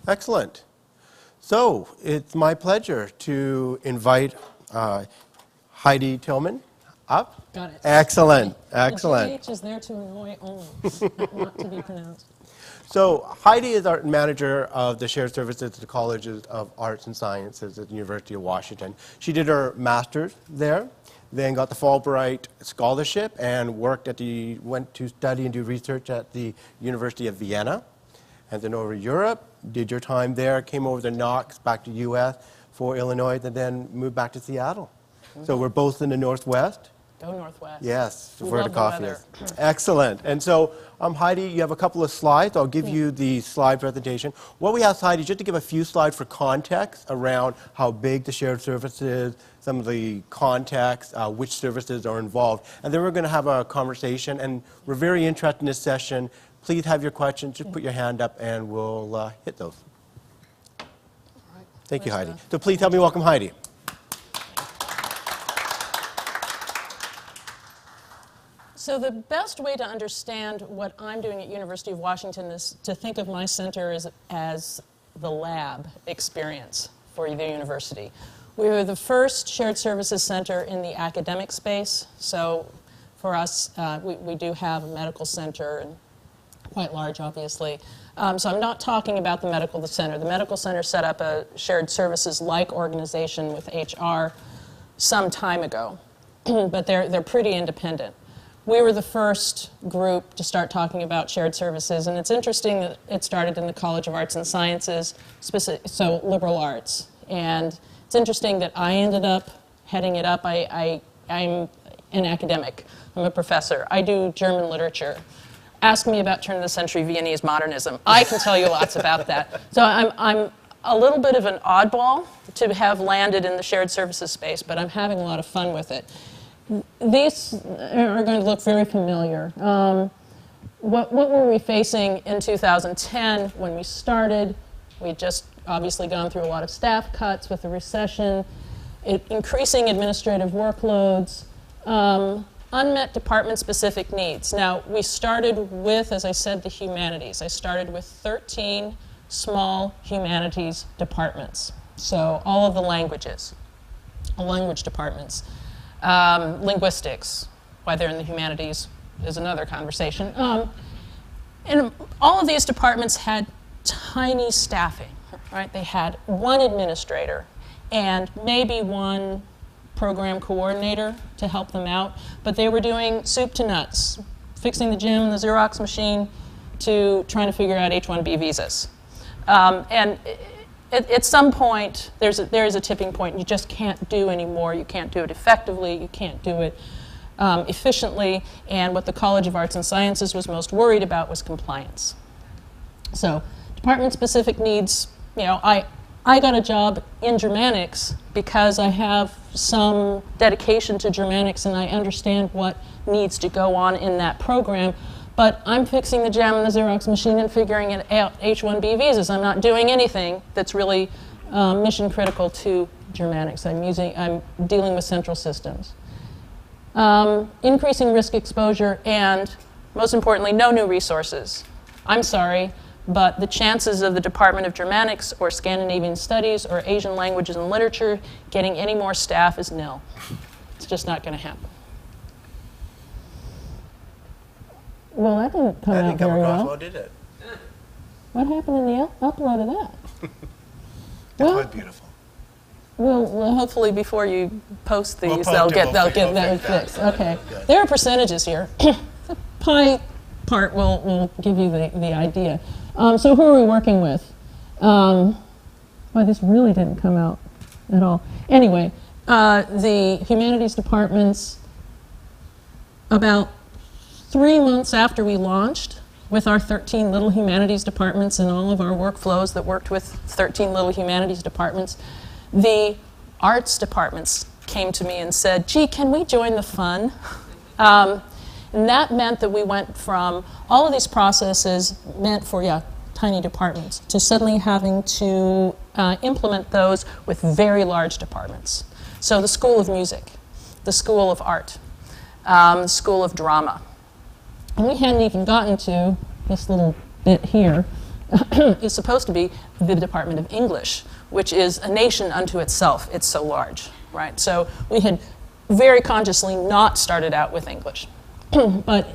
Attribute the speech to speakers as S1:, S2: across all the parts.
S1: Excellent. So it's my pleasure to invite Heidi Tilghman up.
S2: Got it.
S1: Excellent, excellent.
S2: The GH is there to annoy only, not to be pronounced.
S1: So Heidi is art manager of the shared services at the Colleges of Arts and Sciences at the University of Washington. She did her master's there, then got the Fulbright scholarship and went to study and do research at the University of Vienna. And then over Europe, did your time there, came over to Knox, back to U.S. for Illinois, and then moved back to Seattle. So we're both in the Northwest.
S2: Go Northwest.
S1: Yes,
S2: We
S1: where the
S2: love
S1: coffee
S2: the
S1: is. Excellent. And so, Heidi, you have a couple of slides. I'll give you the slide presentation. What we asked Heidi, just to give a few slides for context around how big the shared service is, some of the context, which services are involved. And then we're going to have a conversation, and we're very interested in this session. Please have your questions. Just put your hand up, and we'll hit those.
S2: All right.
S1: Thank you, Heidi. So please help me welcome Heidi.
S2: So the best way to understand what I'm doing at University of Washington is to think of my center as the lab experience for the university. We were the first shared services center in the academic space. So for us, we do have a medical center, and quite large, obviously. So I'm not talking about the medical center. The medical center set up a shared services-like organization with HR some time ago, but they're pretty independent. We were the first group to start talking about shared services, and it's interesting that it started in the College of Arts and Sciences, so liberal arts. And it's interesting that I ended up heading it up. I'm an academic. I'm a professor. I do German literature. Ask me about turn-of-the-century Viennese modernism. I can tell you lots about that. So I'm a little bit of an oddball to have landed in the shared services space, but I'm having a lot of fun with it. These are going to look very familiar. What were we facing in 2010 when we started? We'd just obviously gone through a lot of staff cuts with the recession, increasing administrative workloads, unmet department-specific needs. Now, we started with, as I said, the humanities. I started with 13 small humanities departments. So all of the language departments. Linguistics, why they're in the humanities is another conversation. And all of these departments had tiny staffing, right? They had one administrator and maybe one program coordinator to help them out, but they were doing soup to nuts, fixing the gym, the Xerox machine, to trying to figure out H-1B visas. And at some point, there is a tipping point. You just can't do anymore. You can't do it effectively. You can't do it efficiently. And what the College of Arts and Sciences was most worried about was compliance. So department-specific needs, I got a job in Germanics because I have some dedication to Germanics and I understand what needs to go on in that program. But I'm fixing the gem and the Xerox machine and figuring out H-1B visas. I'm not doing anything that's really mission critical to Germanics. I'm dealing with central systems. Increasing risk exposure and, most importantly, no new resources. I'm sorry, but the chances of the Department of Germanics or Scandinavian Studies or Asian Languages and Literature getting any more staff is nil. It's just not going to happen. Well, that didn't come out very well.
S1: Did it?
S2: What happened in the upload of that?
S1: Well, quite beautiful.
S2: Well, hopefully before you post these, they'll get that fixed. Okay. There are percentages here. The pie part will give you the idea. So who are we working with? Well, this really didn't come out at all. Anyway, the humanities departments, about 3 months after we launched with our 13 little humanities departments and all of our workflows that worked with 13 little humanities departments, the arts departments came to me and said, gee, can we join the fun? And that meant that we went from all of these processes meant for, tiny departments to suddenly having to implement those with very large departments. So the School of Music, the School of Art, the School of Drama. And we hadn't even gotten to this little bit here, is supposed to be the Department of English, which is a nation unto itself. It's so large, right? So we had very consciously not started out with English. But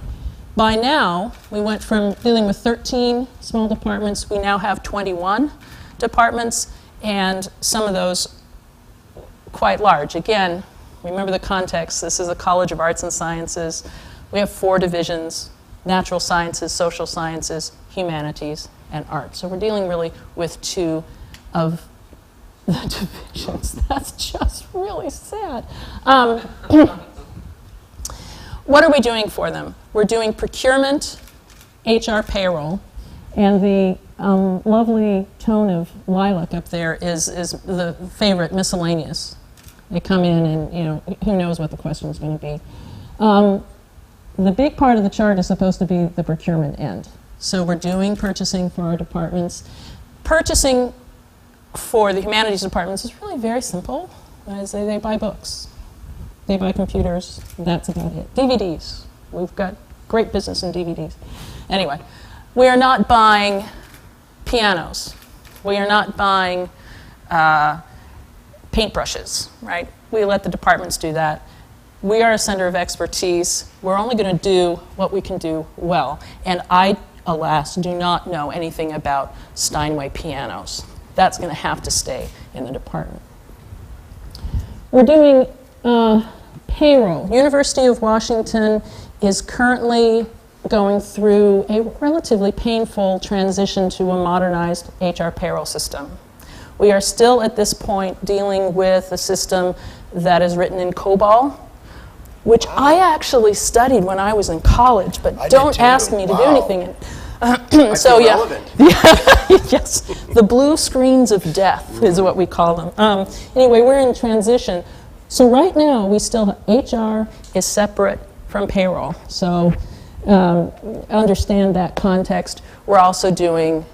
S2: by now, we went from dealing with 13 small departments. We now have 21 departments, and some of those quite large. Again, remember the context. This is a College of Arts and Sciences. We have 4 divisions: natural sciences, social sciences, humanities, and art. So we're dealing really with 2 of the divisions. That's just really sad. What are we doing for them? We're doing procurement, HR, payroll, and the lovely tone of lilac up there is the favorite miscellaneous. They come in and, you know, who knows what the question is going to be. The big part of the chart is supposed to be the procurement end. So we're doing purchasing for our departments. Purchasing for the humanities departments is really very simple. They buy books. They buy computers. That's about it. DVDs. We've got great business in DVDs. Anyway, we are not buying pianos. We are not buying paintbrushes, right? We let the departments do that. We are a center of expertise. We're only going to do what we can do well. And I, alas, do not know anything about Steinway pianos. That's going to have to stay in the department. We're doing payroll. University of Washington is currently going through a relatively painful transition to a modernized HR payroll system. We are still at this point dealing with a system that is written in COBOL, which I actually studied when I was in college, but don't ask me to do anything in it. So yeah, yes, the blue screens of death is what we call them. Anyway, we're in transition. So right now, we still, HR is separate from payroll. So understand that context. We're also doing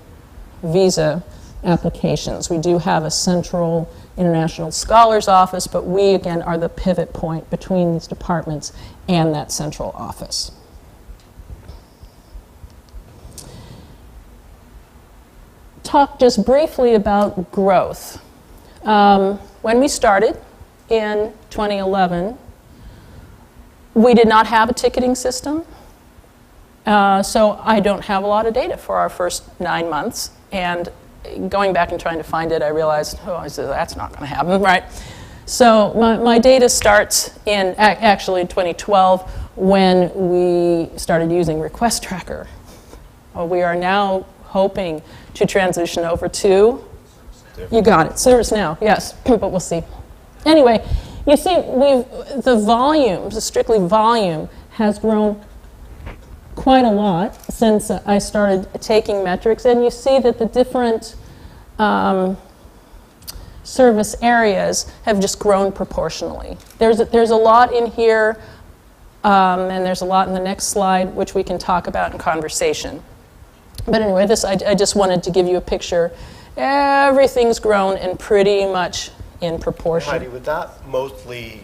S2: visa applications. We do have a central international scholars office, but we, again, are the pivot point between these departments and that central office. Talk just briefly about growth. When we started in 2011, we did not have a ticketing system, so I don't have a lot of data for our first 9 months. And going back and trying to find it, I realized, that's not going to happen, right? So my data starts in actually in 2012 when we started using Request Tracker. We are now hoping to transition over to, you got it, ServiceNow, yes, but we'll see. Anyway, you see, the volume, the strictly volume, has grown quite a lot since I started taking metrics, and you see that the different service areas have just grown proportionally. There's a lot in here, and there's a lot in the next slide, which we can talk about in conversation. But anyway, I just wanted to give you a picture. Everything's grown and pretty much in proportion.
S1: Heidi, would that mostly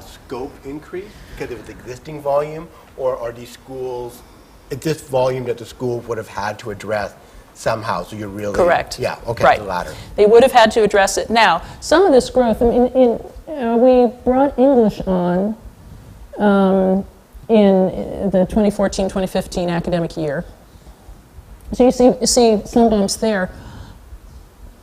S1: scope increase because of the existing volume, or are these schools, this volume that the school would have had to address somehow, so you're really... Correct. Yeah, okay, right. The latter.
S2: They would have had to address it. Now, some of this growth, I mean, we brought English on in the 2014-2015 academic year. So you see some bumps there.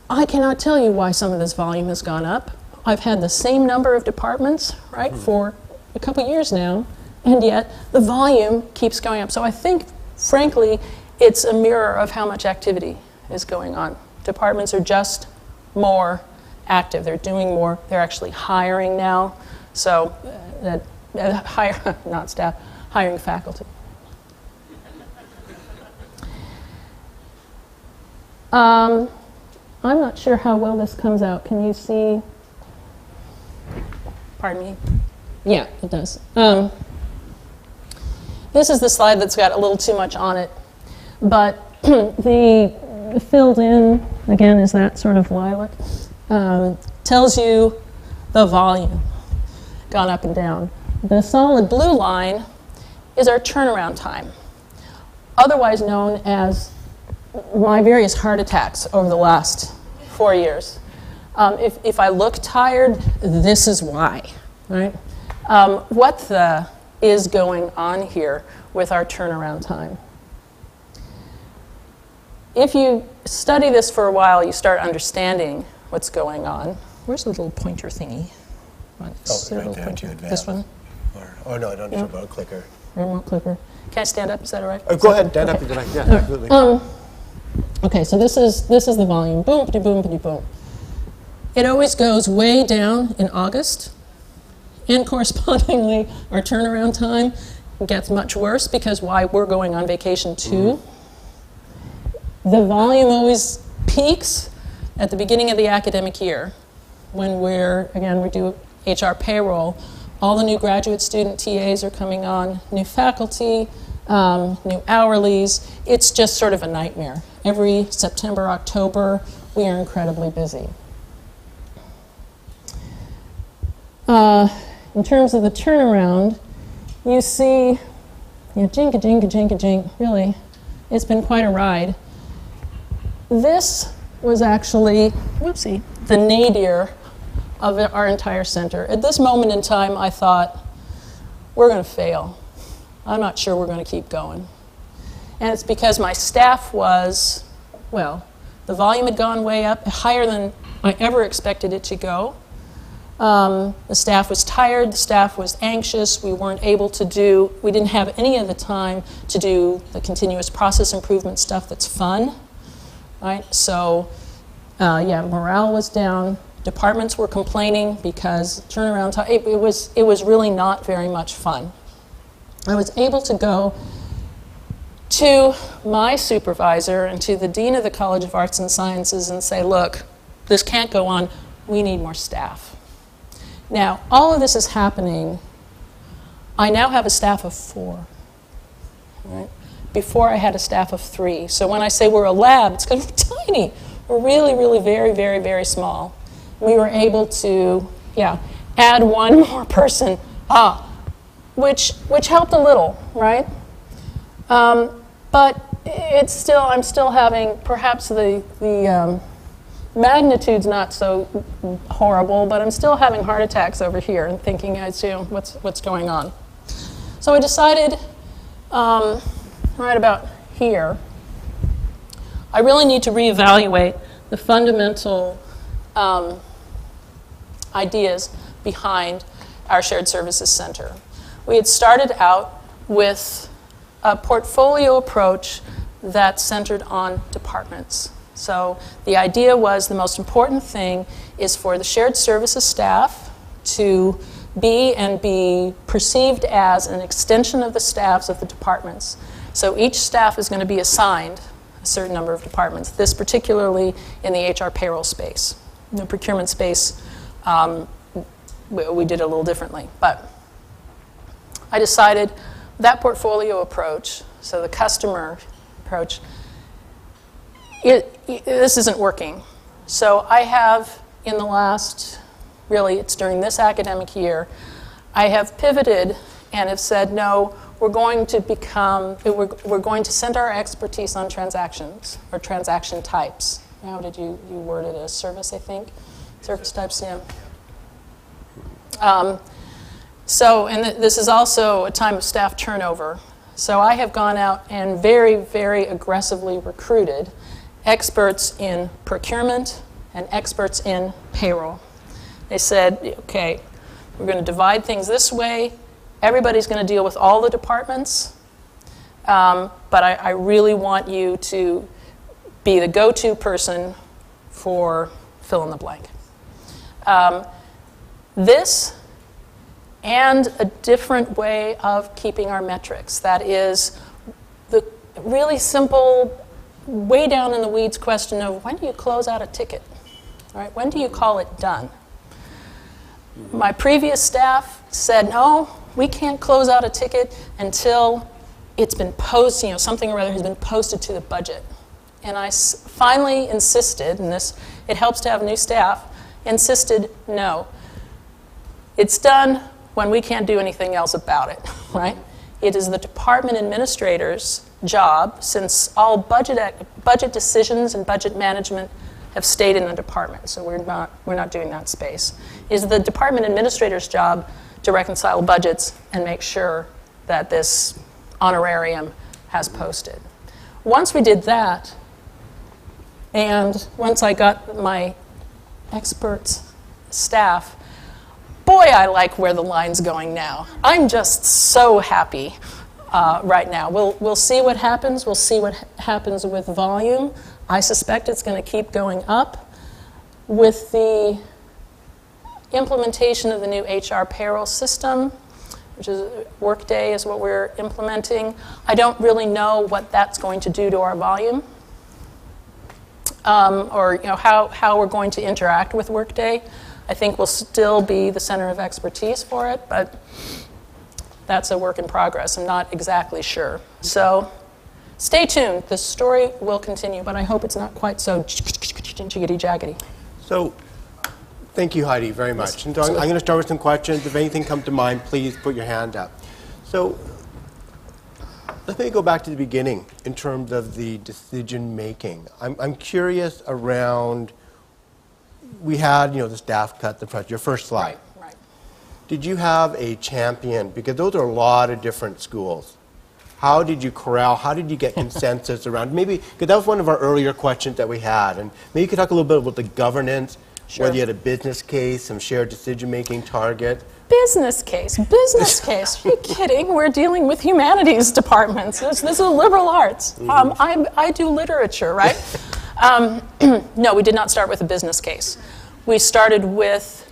S2: I cannot tell you why some of this volume has gone up. I've had the same number of departments, right, for a couple years now, and yet the volume keeps going up. So I think, frankly, it's a mirror of how much activity is going on. Departments are just more active. They're doing more. They're actually hiring now. So not staff, hiring faculty. I'm not sure how well this comes out. Can you see? Pardon me? Yeah, it does. This is the slide that's got a little too much on it, but the filled in, again, is that sort of lilac, tells you the volume gone up and down. The solid blue line is our turnaround time, otherwise known as my various heart attacks over the last 4 years. If I look tired, this is why, right? What the is going on here with our turnaround time? If you study this for a while, you start understanding what's going on. Where's the little pointer thingy?
S1: Right there to advance.
S2: This one?
S1: Oh, no, I don't need a remote clicker.
S2: Remote clicker. Can I stand up? Is that all right?
S1: Go ahead, stand up. Yeah, absolutely.
S2: Okay, so this is the volume. Boom, boom, boom. It always goes way down in August, and correspondingly, our turnaround time gets much worse because why we're going on vacation too. The volume always peaks at the beginning of the academic year when we do HR payroll. All the new graduate student TAs are coming on, new faculty, new hourlies. It's just sort of a nightmare. Every September, October, we are incredibly busy. In terms of the turnaround, you see, jink, really, it's been quite a ride. This was actually, the nadir of our entire center. At this moment in time, I thought, we're going to fail. I'm not sure we're going to keep going. And it's because my staff was, the volume had gone way up, higher than I ever expected it to go. The staff was tired, the staff was anxious, we didn't have any of the time to do the continuous process improvement stuff that's fun, right? So, morale was down, departments were complaining because turnaround time, it was really not very much fun. I was able to go to my supervisor and to the dean of the College of Arts and Sciences and say, look, this can't go on, we need more staff. Now, all of this is happening. I now have a staff of 4. Right? Before I had a staff of 3. So when I say we're a lab, it's because we're tiny. We're really, really very, very, very small. We were able to, add one more person, which helped a little, right? But I'm still having perhaps the magnitude's not so horrible, but I'm still having heart attacks over here and thinking, what's going on? So I decided, right about here, I really need to reevaluate the fundamental ideas behind our Shared Services Center. We had started out with a portfolio approach that centered on departments. So the idea was the most important thing is for the shared services staff to be perceived as an extension of the staffs of the departments. So each staff is going to be assigned a certain number of departments, this particularly in the HR payroll space. In the procurement space, we did it a little differently. But I decided that portfolio approach, so the customer approach, this isn't working. So I have, in the last, it's during this academic year, I have pivoted and have said, no, we're going to center our expertise on transactions or transaction types. How did you word it as service, I think? Service types, yeah. This is also a time of staff turnover. So I have gone out and very, very aggressively recruited experts in procurement and experts in payroll. They said, okay, we're going to divide things this way. Everybody's going to deal with all the departments, but I really want you to be the go-to person for fill in the blank. This and a different way of keeping our metrics. That is the really simple, way down in the weeds question of when do you close out a ticket? All right, when do you call it done? My previous staff said, no, we can't close out a ticket until it's been posted, something or other has been posted to the budget. And I finally insisted, and it helps to have new staff, insisted, no. It's done when we can't do anything else about it, right? It is the department administrators job, since all budget decisions and budget management have stayed in the department, so we're not doing that space, is the department administrator's job to reconcile budgets and make sure that this honorarium has posted. Once we did that, and once I got my experts staff, boy, I like where the line's going now. I'm just so happy right now. We'll see what happens. We'll see what happens with volume. I suspect it's going to keep going up. With the implementation of the new HR payroll system, which is Workday is what we're implementing, I don't really know what that's going to do to our volume, or how we're going to interact with Workday. I think we'll still be the center of expertise for it, but that's a work in progress. I'm not exactly sure. So stay tuned. The story will continue, but I hope it's not quite so jiggity-jaggedy.
S1: So thank you, Heidi, very much. And so I'm going to start with some questions. If anything comes to mind, please put your hand up. So let me go back to the beginning in terms of the decision-making. I'm curious around, we had, the staff cut, your first slide.
S2: Right.
S1: Did you have a champion? Because those are a lot of different schools. How did you corral, how did you get consensus around, maybe, because that was one of our earlier questions that we had, and maybe you could talk a little bit about the governance,
S2: Sure.
S1: whether you had a business case, some shared decision-making target.
S2: Business case. Are you kidding? We're dealing with humanities departments. This is liberal arts.
S1: Mm-hmm.
S2: I do literature, right? No, we did not start with a business case. We started with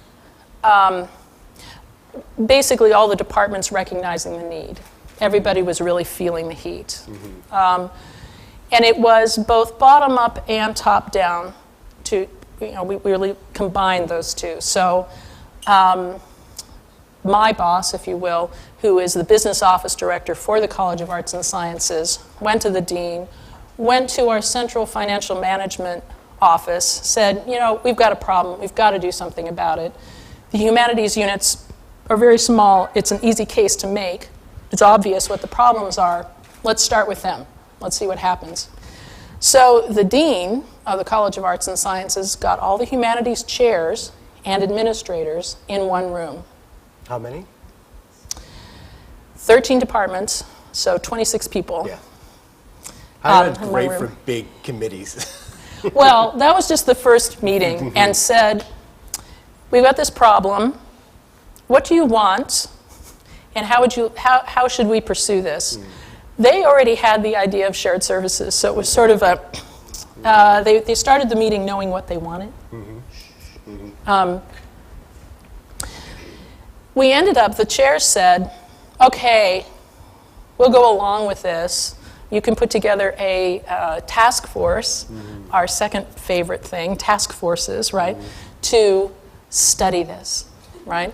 S2: basically all the departments recognizing the need. Everybody was really feeling the heat. Mm-hmm. And it was both bottom up and top down. We really combined those two. So my boss, if you will, who is the business office director for the College of Arts and Sciences, went to the dean, went to our central financial management office, said, we've got a problem, we've got to do something about it. The humanities units are very small, it's an easy case to make, it's obvious what the problems are, let's start with them, let's see what happens. So the dean of the College of Arts and Sciences got all the humanities chairs and administrators in one room.
S1: How many?
S2: 13 departments, so 26 people.
S1: Yeah. That's great for big committees.
S2: Well, that was just the first meeting, and said, we've got this problem, what do you want, and how should we pursue this? They already had the idea of shared services, so it was sort of they started the meeting knowing what they wanted. We ended up, the chair said, okay, we'll go along with this. You can put together a task force, our second favorite thing, task forces, right, to study this, right?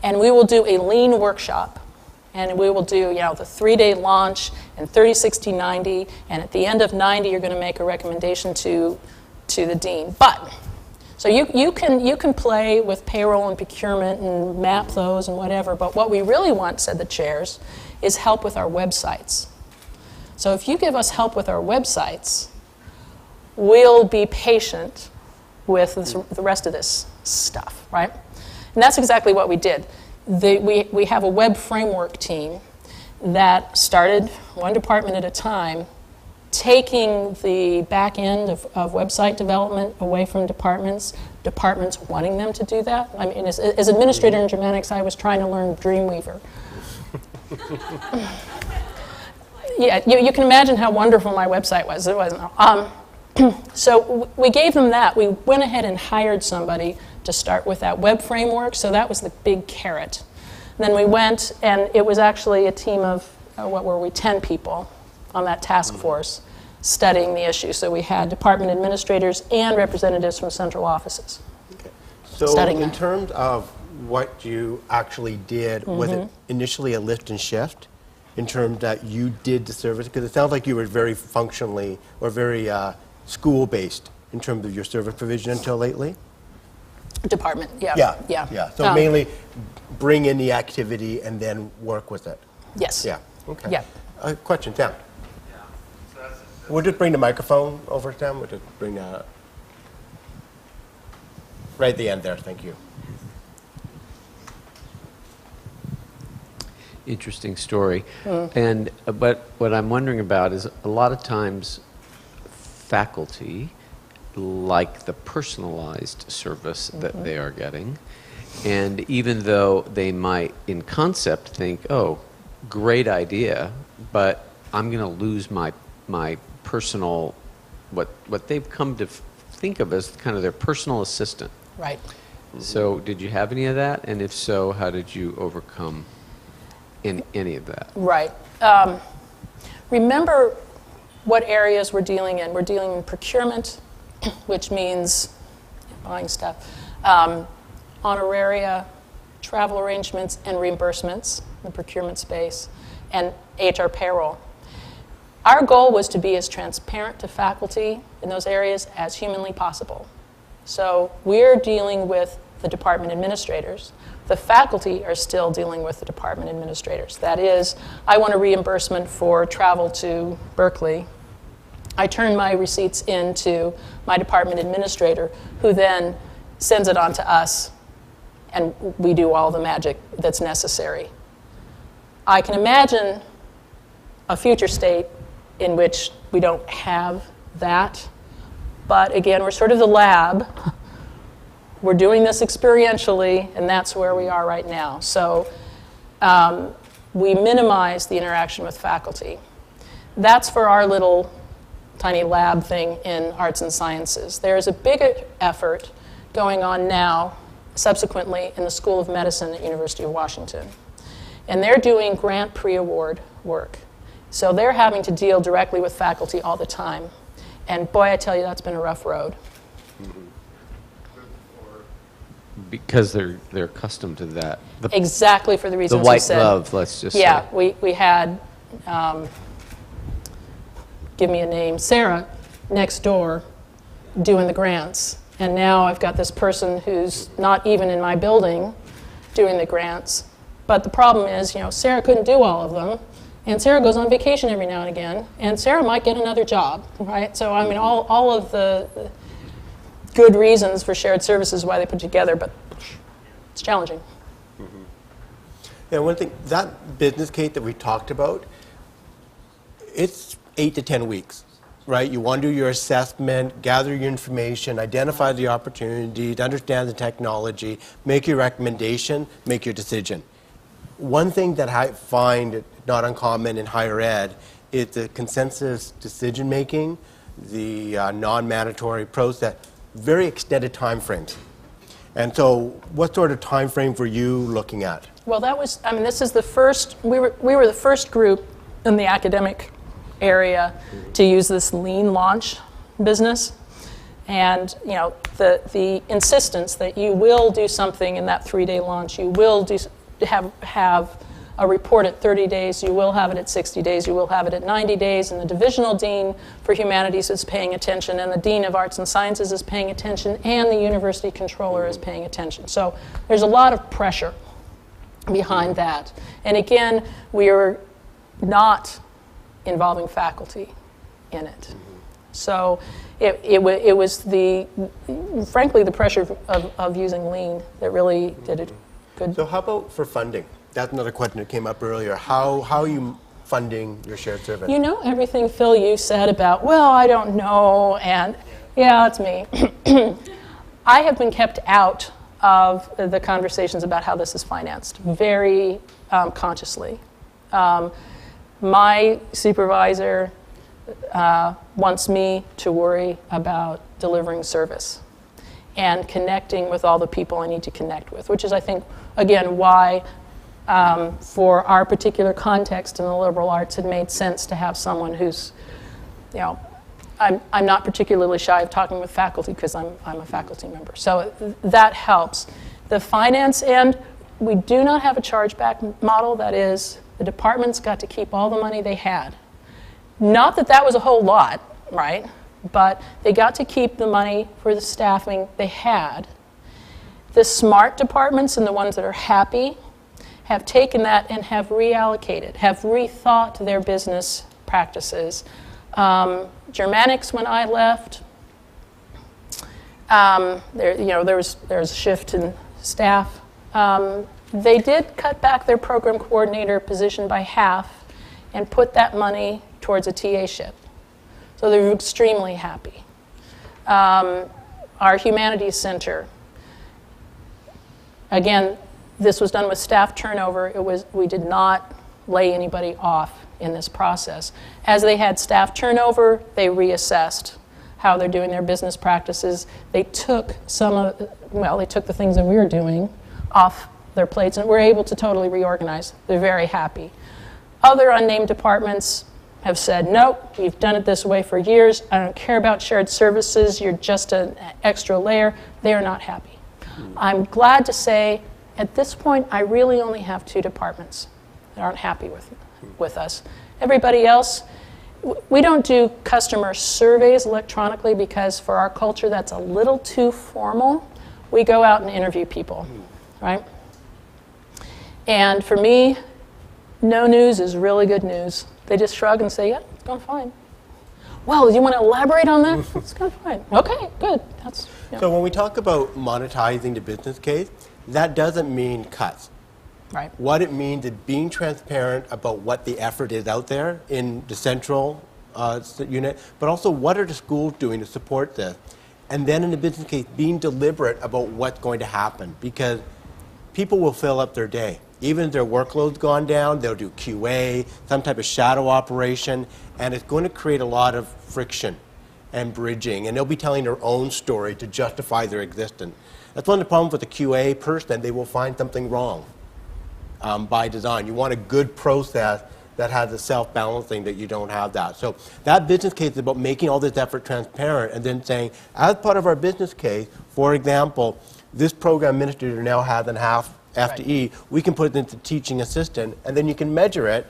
S2: And we will do a lean workshop. And we will do, the 3-day launch and 30, 60, 90, and at the end of 90, you're going to make a recommendation to the dean. But, so you can play with payroll and procurement and map those and whatever, but what we really want, said the chairs, is help with our websites. So if you give us help with our websites, we'll be patient with the rest of this stuff, right? And that's exactly what we did. We have a web framework team that started one department at a time, taking the back end of website development away from departments wanting them to do that. I mean, as administrator in Germanics, I was trying to learn Dreamweaver. Yeah, you can imagine how wonderful my website was. It wasn't. So we gave them that. We went ahead and hired somebody to start with that web framework, so that was the big carrot. Then we went, and it was actually a team of, 10 people on that task force studying the issue. So we had department administrators and representatives from central offices.
S1: Okay. So in terms of what you actually did, was it initially a lift and shift in terms that you did the service? Because it sounds like you were very functionally or very school-based in terms of your service provision until lately?
S2: Department, yeah.
S1: So mainly bring in the activity and then work with it.
S2: Yes.
S1: Yeah. Okay.
S2: Yeah.
S1: Question, Sam.
S3: Yeah,
S1: We'll just bring the microphone over to them. We'll just bring that right at the end there. Thank you.
S3: Interesting story. And but what I'm wondering about is a lot of times faculty like the personalized service that they are getting. And even though they might, in concept, think, oh, great idea, but I'm going to lose my personal, what they've come to think of as kind of their personal assistant.
S2: Right.
S3: So did you have any of that? And if so, how did you overcome any of that?
S2: Right. Remember what areas we're dealing in. We're dealing in procurement, which means buying stuff, honoraria, travel arrangements, and reimbursements in the procurement space, and HR payroll. Our goal was to be as transparent to faculty in those areas as humanly possible. So we're dealing with the department administrators. The faculty are still dealing with the department administrators. That is, I want a reimbursement for travel to Berkeley. I turn my receipts into my department administrator, who then sends it on to us, and we do all the magic that's necessary. I can imagine a future state in which we don't have that, but again, we're sort of the lab. We're doing this experientially, and that's where we are right now. So we minimize the interaction with faculty. That's for our little tiny lab thing in arts and sciences. There's a bigger effort going on now, subsequently, in the School of Medicine at University of Washington. And they're doing grant pre-award work. So they're having to deal directly with faculty all the time. And boy, I tell you, that's been a rough road.
S3: Because they're accustomed to that.
S2: Exactly for the reasons
S3: the white
S2: you said.
S3: glove, let's just
S2: Yeah,
S3: say.
S2: we had, give me a name, Sarah next door doing the grants. And now I've got this person who's not even in my building doing the grants. But the problem is, Sarah couldn't do all of them. And Sarah goes on vacation every now and again. And Sarah might get another job, right? So, I mean, all of the good reasons for shared services why they put together, but it's challenging.
S1: Mm-hmm. Yeah, one thing, that business case that we talked about, it's 8 to 10 weeks, right? You want to do your assessment, gather your information, identify the opportunities, understand the technology, make your recommendation, make your decision. One thing that I find not uncommon in higher ed is the consensus decision making, the non-mandatory process, very extended time frames. And so what sort of time frame were you looking at?
S2: Well, this is the first, we were the first group in the academic area to use this lean launch business. And, the insistence that you will do something in that 3-day launch, you will have a report at 30 days, you will have it at 60 days, you will have it at 90 days, and the divisional dean for humanities is paying attention, and the dean of arts and sciences is paying attention, and the university controller is paying attention. So there's a lot of pressure behind that. And again, we are not involving faculty in it. So it was frankly the pressure of using lean that really did it good.
S1: So how about for funding? That's another question that came up earlier. How are you funding your shared service?
S2: Everything, Phil, you said about, well, I don't know, and yeah, that's me. I have been kept out of the conversations about how this is financed very consciously. My supervisor wants me to worry about delivering service and connecting with all the people I need to connect with, which is, I think, again, why for our particular context in the liberal arts, it made sense to have someone who's, I'm not particularly shy of talking with faculty because I'm a faculty member. So that helps. The finance end, we do not have a chargeback model. That is, the departments got to keep all the money they had. Not that that was a whole lot, right? But they got to keep the money for the staffing they had. The smart departments and the ones that are happy have taken that and have reallocated, have rethought their business practices. Germanics, when I left, there was a shift in staff. They did cut back their program coordinator position by half and put that money towards a TA-ship. So they were extremely happy. Our Humanities Center, again, this was done with staff turnover. We did not lay anybody off in this process. As they had staff turnover, they reassessed how they're doing their business practices. They took they took the things that we were doing off their plates and were able to totally reorganize. They're very happy. Other unnamed departments have said, nope, we've done it this way for years. I don't care about shared services. You're just an extra layer. They are not happy. I'm glad to say, at this point, I really only have 2 departments that aren't happy with us. Everybody else, we don't do customer surveys electronically because for our culture, that's a little too formal. We go out and interview people, right? And for me, no news is really good news. They just shrug and say, yeah, it's going fine. Well, you want to elaborate on that? It's going fine. Okay, good.
S1: So when we talk about monetizing the business case, that doesn't mean cuts.
S2: Right.
S1: What it means is being transparent about what the effort is out there in the central unit, but also what are the schools doing to support this. And then in the business case, being deliberate about what's going to happen, because people will fill up their day. Even if their workload's gone down, they'll do QA, some type of shadow operation, and it's going to create a lot of friction and bridging, and they'll be telling their own story to justify their existence. That's one of the problems with the QA person. They will find something wrong by design. You want a good process that has a self-balancing, that you don't have that. So that business case is about making all this effort transparent and then saying, as part of our business case, for example, this program administrator now has a half FTE, we can put it into teaching assistant, and then you can measure it.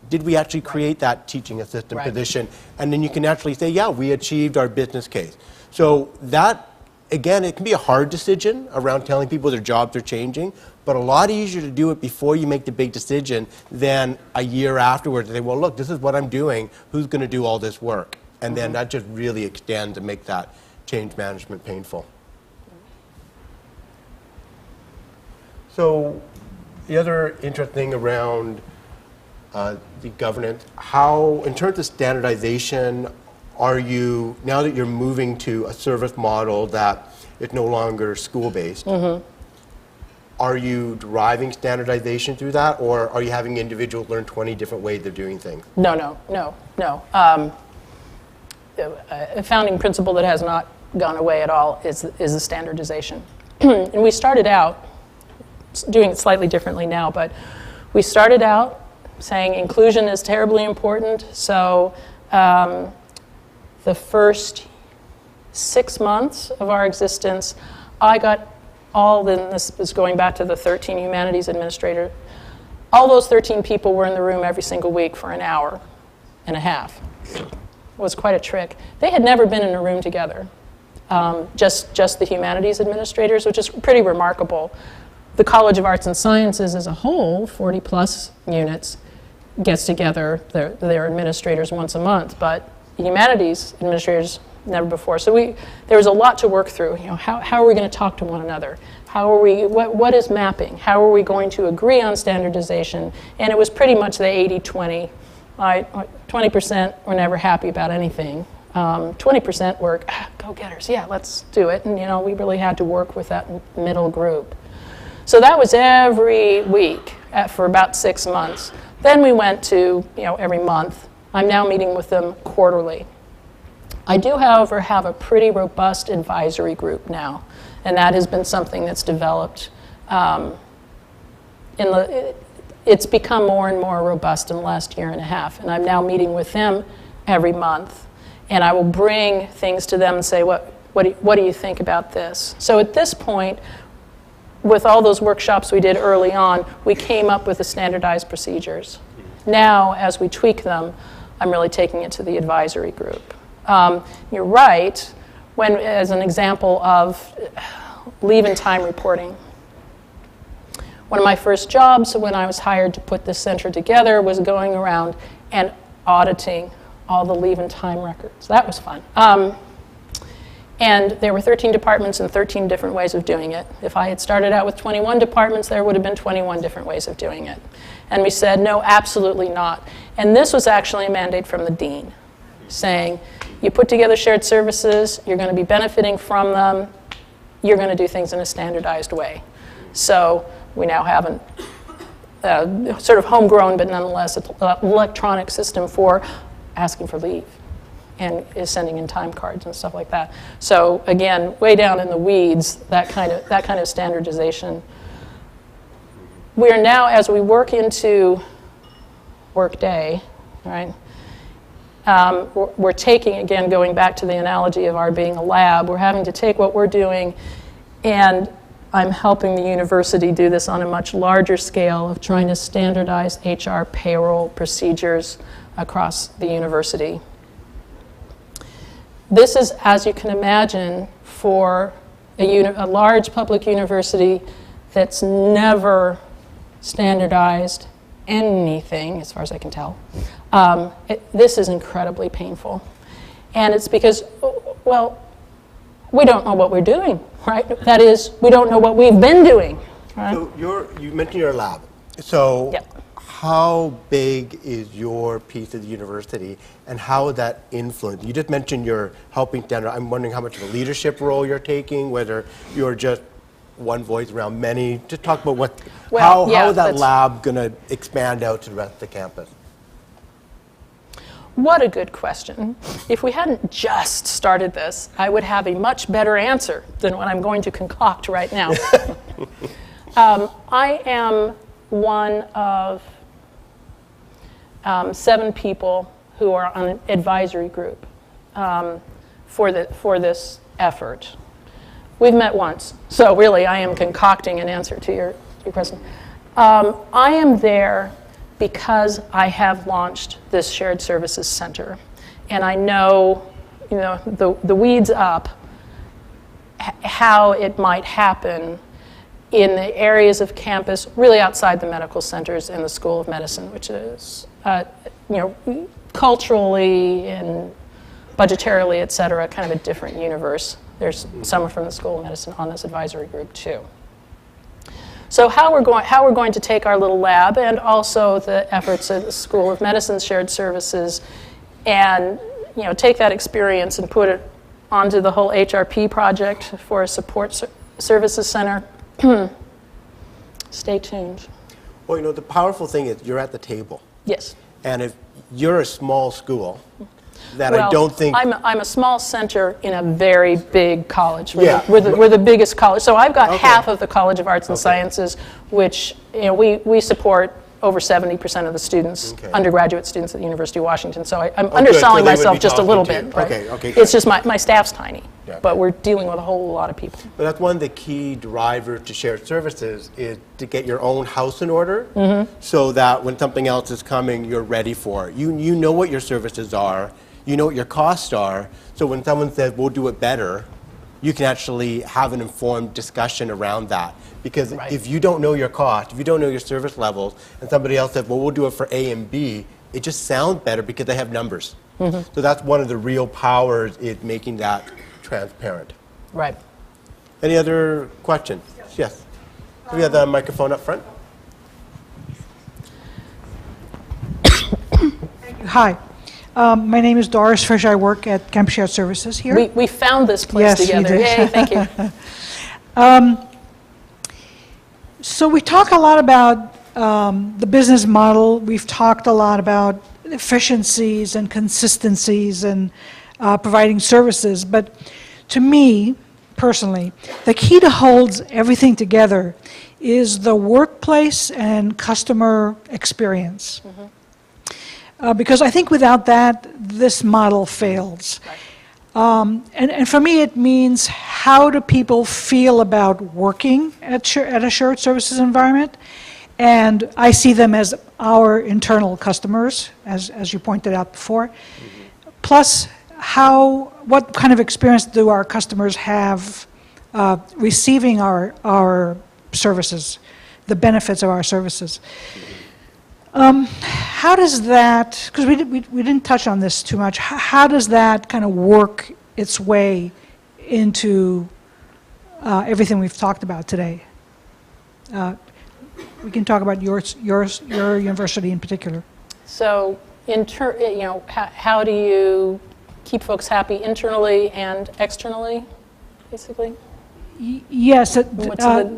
S1: Did we actually create that teaching assistant position? And then you can actually say, yeah, we achieved our business case. So that, again, it can be a hard decision around telling people their jobs are changing, but a lot easier to do it before you make the big decision than a year afterwards to say, well, look, this is what I'm doing. Who's going to do all this work? And then that just really extends and make that change management painful. So the other interesting around the governance, how, in terms of standardization, are you, now that you're moving to a service model that is no longer school-based, are you driving standardization through that, or are you having individuals learn 20 different ways of doing things?
S2: No. A founding principle that has not gone away at all is the standardization. And we started out doing it slightly differently now, but we started out saying inclusion is terribly important. So the first 6 months of our existence, I got then this is going back to the 13 humanities administrators, all those 13 people were in the room every single week for an hour and a half. It was quite a trick. They had never been in a room together, just the humanities administrators, which is pretty remarkable. The College of Arts and Sciences as a whole, 40 plus units, gets together their administrators once a month, but humanities administrators never before. So there was a lot to work through. You know, how are we going to talk to one another? What is mapping? How are we going to agree on standardization? And it was pretty much the 80-20. 20% were never happy about anything. 20% were go-getters. Yeah, let's do it. And we really had to work with that middle group. So that was every week for about 6 months. Then we went to every month. I'm now meeting with them quarterly. I do, however, have a pretty robust advisory group now, and that has been something that's developed. It's become more and more robust in the last year and a half, and I'm now meeting with them every month, and I will bring things to them and say, what do you think about this? So at this point, with all those workshops we did early on, we came up with the standardized procedures. Now, as we tweak them, I'm really taking it to the advisory group. You're right, as an example of leave and time reporting. One of my first jobs when I was hired to put this center together was going around and auditing all the leave and time records. That was fun. And there were 13 departments and 13 different ways of doing it. If I had started out with 21 departments, there would have been 21 different ways of doing it. And we said, no, absolutely not. And this was actually a mandate from the dean, saying, you put together shared services, you're going to be benefiting from them, you're going to do things in a standardized way. So we now have a sort of homegrown, but nonetheless, electronic system for asking for leave and is sending in time cards and stuff like that. So again, way down in the weeds, that kind of standardization. We are now, as we work into Workday, right? We're taking, again, going back to the analogy of our being a lab, we're having to take what we're doing, and I'm helping the university do this on a much larger scale of trying to standardize HR payroll procedures across the university. This is, as you can imagine, for a large public university that's never standardized anything, as far as I can tell. This is incredibly painful. And it's because, well, we don't know what we're doing, right? That is, we don't know what we've been doing. Right?
S1: So you mentioned your lab. So
S2: Yep.
S1: how big is your piece of the university, and how would that influence? You just mentioned you're helping standard. I'm wondering how much of a leadership role you're taking, whether you're just one voice around many. Just talk about how is that lab going to expand out to the rest of the campus?
S2: What a good question. If we hadn't just started this, I would have a much better answer than what I'm going to concoct right now. I am one of 7 people who are on an advisory group for this effort. We've met once, so really I am concocting an answer to your question. I am there because I have launched this shared services center, and I know, the weeds up, how it might happen in the areas of campus really outside the medical centers and the School of Medicine, which is, culturally and budgetarily, et cetera, kind of a different universe. There's someone from the School of Medicine on this advisory group too. So how we're going to take our little lab and also the efforts of the School of Medicine's shared services and take that experience and put it onto the whole HRP project for a support services center. Stay tuned.
S1: Well, the powerful thing is you're at the table.
S2: Yes.
S1: And if you're a small school, that
S2: Well,
S1: I don't think...
S2: I'm a small center in a very big college.
S1: Yeah.
S2: We're the biggest college. So I've got
S1: Okay.
S2: half of the College of Arts and Sciences, which we support over 70% of the students,
S1: Okay.
S2: undergraduate students at the University of Washington. So I'm
S1: good.
S2: underselling
S1: So they would
S2: myself
S1: be
S2: just a
S1: talking
S2: little
S1: to you.
S2: bit. Right?
S1: Okay,
S2: It's just my staff's tiny,
S1: Yeah.
S2: but we're dealing with a whole lot of people.
S1: But that's one of the key drivers to shared services is to get your own house in order so that when something else is coming, you're ready for it. You know what your services are, you know what your costs are, so when someone says, we'll do it better, you can actually have an informed discussion around that. Because
S2: Right.
S1: if you don't know your cost, if you don't know your service levels, and somebody else says, well, we'll do it for A and B, it just sounds better because they have numbers. So that's one of the real powers is making that transparent.
S2: Right.
S1: Any other questions? Yes. Do we have the microphone up front?
S4: Hi. My name is Doris Fish. I work at Campus Shared Services here.
S2: We found this place
S4: Yes, we
S2: together.
S4: did.
S2: Yay, thank you.
S4: So we talk a lot about the business model. We've talked a lot about efficiencies and consistencies and providing services. But to me, personally, the key to holds everything together is the workplace and customer experience. Because I think without that, this model fails. And for me, it means how do people feel about working at a shared services environment? And I see them as our internal customers, as you pointed out before. Plus, what kind of experience do our customers have receiving our services, the benefits of our services? How does that, because we didn't touch on this too much, how does that kind of work its way into everything we've talked about today? We can talk about your university in particular.
S2: So, how do you keep folks happy internally and externally, basically?
S4: Yes.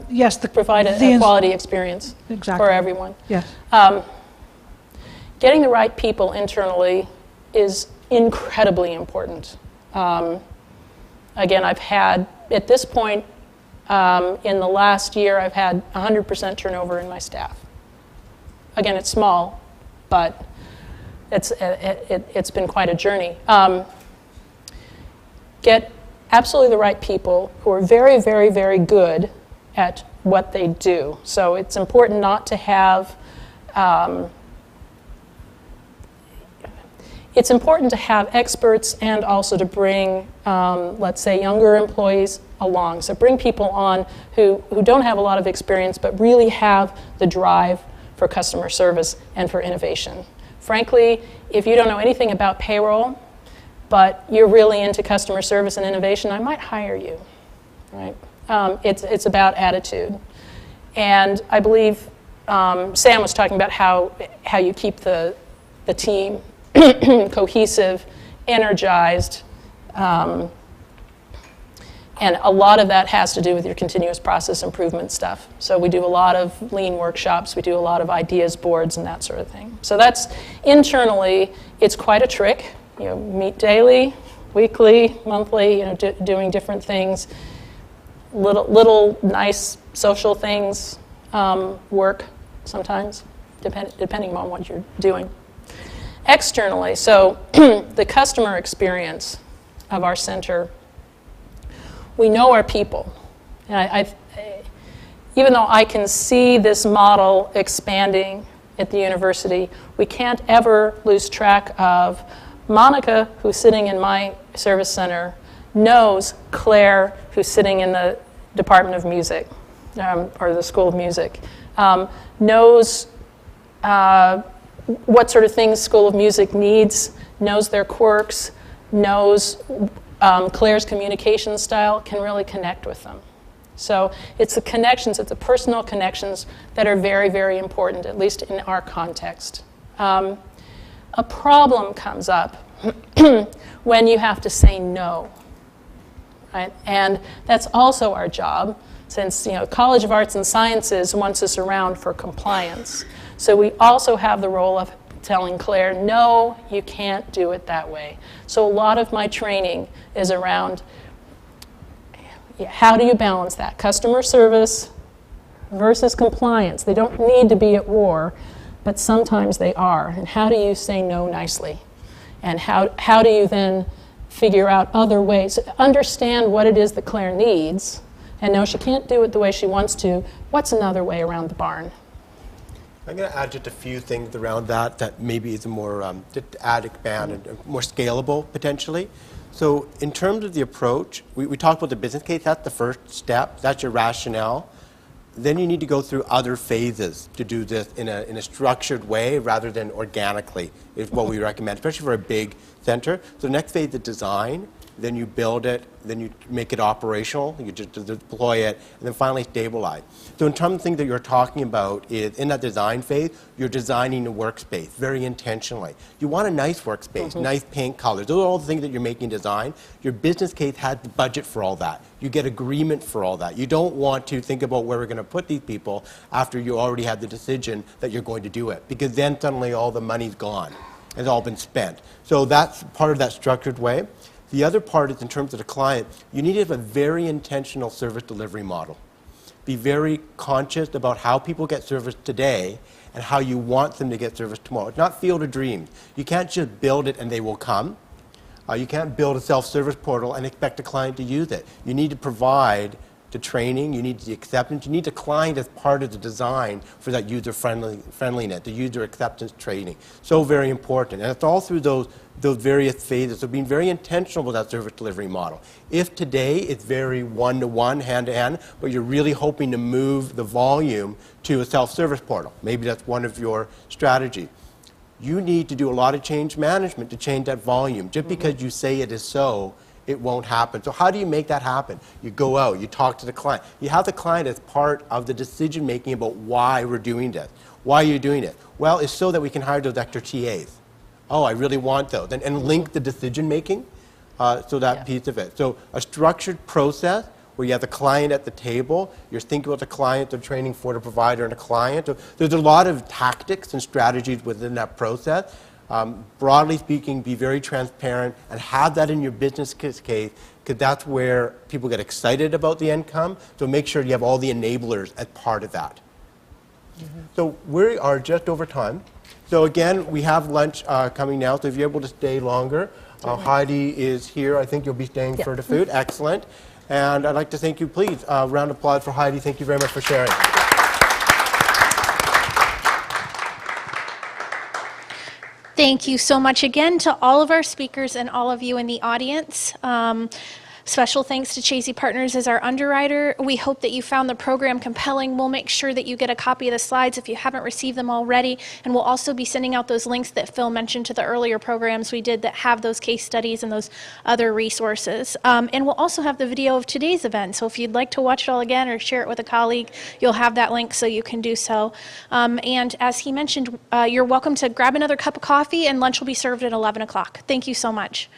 S4: Yes.
S2: Provide a quality experience for everyone.
S4: Yes.
S2: Getting the right people internally is incredibly important. Again, I've had, at this point, in the last year, I've had 100% turnover in my staff. Again, it's small, but it's been quite a journey. Get absolutely the right people who are very, very, very good at what they do. So it's important not to have, it's important to have experts and also to bring, let's say, younger employees along. So bring people on who don't have a lot of experience but really have the drive for customer service and for innovation. Frankly, if you don't know anything about payroll, but you're really into customer service and innovation, I might hire you, right? It's about attitude. And I believe Sam was talking about how you keep the team cohesive, energized, and a lot of that has to do with your continuous process improvement stuff. So we do a lot of lean workshops, we do a lot of ideas boards and that sort of thing. So that's internally, it's quite a trick. Meet daily, weekly, monthly, doing different things, little nice social things work sometimes, depending on what you're doing. Externally, so the customer experience of our center, we know our people. And even though I can see this model expanding at the university, we can't ever lose track of Monica, who's sitting in my service center, knows Claire, who's sitting in the Department of Music, or the School of Music, knows what sort of things School of Music needs, knows their quirks, knows Claire's communication style, can really connect with them. So it's the connections, it's the personal connections that are very, very important, at least in our context. A problem comes up when you have to say no, right? And that's also our job, since College of Arts and Sciences wants us around for compliance. So we also have the role of telling Claire, no, you can't do it that way. So a lot of my training is around how do you balance that? Customer service versus compliance. They don't need to be at war, but sometimes they are. And how do you say no nicely? And how do you then figure out other ways? Understand what it is that Claire needs, and know she can't do it the way she wants to. What's another way around the barn?
S1: I'm going to add just a few things around that maybe is a more, expand, and more scalable potentially. So in terms of the approach, we talked about the business case. That's the first step. That's your rationale. Then you need to go through other phases to do this in a structured way rather than organically, is what we recommend, especially for a big center. So the next phase is design, then you build it, then you make it operational, you just deploy it, and then finally stabilize. So in terms of things that you're talking about is in that design phase, you're designing a workspace very intentionally. You want a nice workspace, nice paint colors. Those are all the things that you're making design. Your business case has the budget for all that. You get agreement for all that. You don't want to think about where we're going to put these people after you already have the decision that you're going to do it, because then suddenly all the money's gone. It's all been spent. So that's part of that structured way. The other part is in terms of the client, you need to have a very intentional service delivery model. Be very conscious about how people get service today and how you want them to get service tomorrow. It's not field of dreams. You can't just build it and they will come. You can't build a self-service portal and expect a client to use it. You need to provide the training, you need the acceptance, you need the client as part of the design for that user friendliness, the user acceptance training. So very important. And it's all through those those various phases. So being very intentional with that service delivery model. If today it's very one-to-one, hand-to-hand, but you're really hoping to move the volume to a self-service portal, maybe that's one of your strategies. You need to do a lot of change management to change that volume. Just because you say it is so, it won't happen. So how do you make that happen? You go out, you talk to the client. You have the client as part of the decision making about why we're doing this. Why are you doing it? Well, it's so that we can hire those extra TAs. Oh, I really want those. And link the decision making, so that piece of it. So a structured process where you have the client at the table, you're thinking about the client, the training for the provider and the client. So there's a lot of tactics and strategies within that process. Broadly speaking, be very transparent and have that in your business case, because that's where people get excited about the income. So make sure you have all the enablers as part of that. So we are just over time. So again, we have lunch coming now, so if you're able to stay longer, Heidi is here. I think you'll be staying for the food. Excellent. And I'd like to thank you, please. Round of applause for Heidi. Thank you very much for sharing.
S5: Thank you so much again to all of our speakers and all of you in the audience. Special thanks to Chazey Partners as our underwriter. We hope that you found the program compelling. We'll make sure that you get a copy of the slides if you haven't received them already. And we'll also be sending out those links that Phil mentioned to the earlier programs we did that have those case studies and those other resources. And we'll also have the video of today's event. So if you'd like to watch it all again or share it with a colleague, you'll have that link so you can do so. And as he mentioned, you're welcome to grab another cup of coffee and lunch will be served at 11 o'clock. Thank you so much.